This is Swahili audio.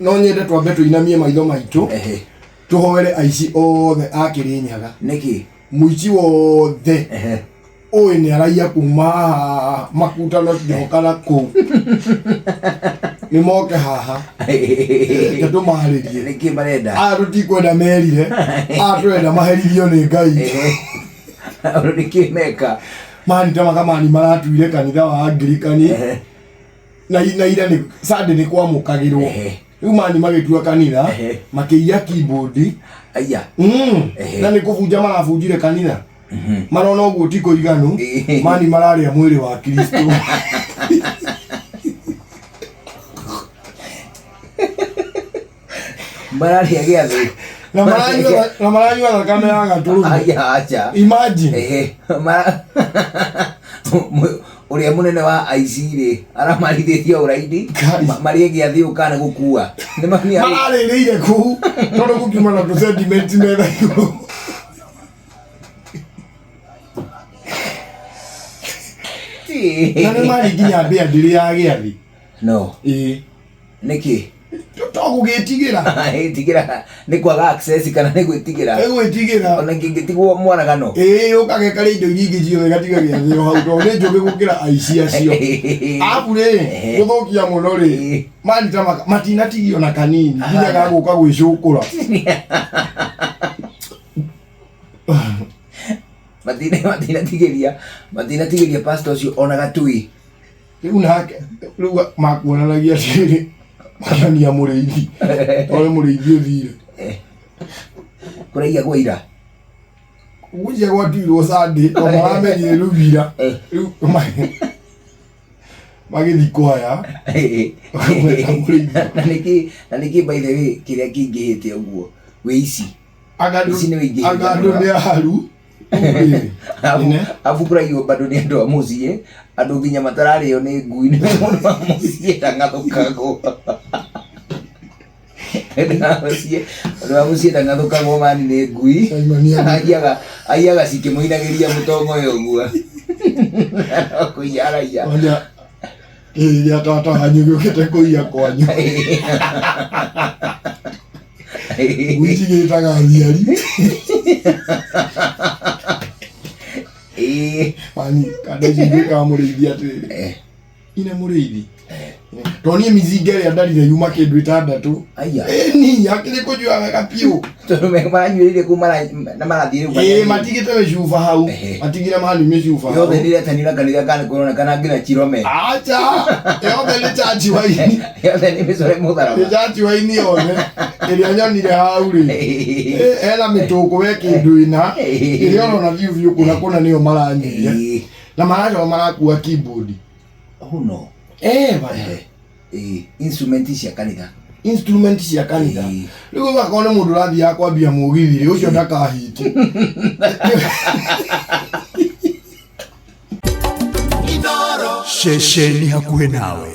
No nyende twambe tuinamie maitho maitu tuhoere aici othe a Kirinyaga niki muici wothe oe ni araia kuma makutano ndokana ku ni moke haha ndu maharirie niki marenda rutikwenda merire twenda maheririo ni Ngai niki meka mani tama mani maratuire kanitha wa Anglikani na ira ni Sunday ni kwa mukagirwo riu mani magitua kanitha makiia keyboard aya na ni kuvunja marabunjire kanitha marona uguo tiko iganu mani mararia mwiri wa Kristo mararia giathi na maranyua thakame ya gaturu aya acha imagine uria munene wa Aici ri aramarithitie uraidi marie giathi ukana gukua ni maraririire ku tondu gukiuma na tu sentiment metha iguru nani mari nginya mbia ndiri ya giathi no niki tugutigira tigira ni kwaga access kana ni gwitigira ona ngingitigwo mwaragano ukageka indo nyingi ciothe gatiga giathi hau to ni njugi gukira aici acio apure guthukia muno ri mani ta matinatigio na kanini nginya gaguka gwicukura matinatigiria pastor cio ona gatui riu nake riu makuonanagia ciri marania muriithi ole muriithi uthire kuraiya gwaira guje gwatuirwo Sunday to maramenyire rubira riu magithi kwaya na niki by the way kiria kingihite uguo wici agadu ni haru abukura iyo bado ni ndo amuzie andu nginya matarario ni ngui ni mundu wa muzie tangathukago tangathukago mani ni ngui aiyaga cikimuinagiria mutongo yo guo kuiyaraia ya tata hanyugukite kuiya kwanyu ngui gitaga thiari mani kada jingika muriithi atiri ina muriithi toni mizigere andari ya yuma kindu itandatu aya ni yakire kujua wega piu to me maranyurire kumara na marathire matigite we shufa hau matigire mahali me shufa yothe ndire tanira kanira kana kuona kana ngira chirome acha yothe ni chachi waini yothe ni misore muthara ni chachi waini yothe iri anyonire hau ri ela mituko we kindu ina iri ona na view kuna niyo maranyire na marajo marakua keyboard no bana instrument cia kanitha riu bakone mundu rathi ya kwambia mugithi ucio ndakahiti Inooro shesheni hakuhe nawe.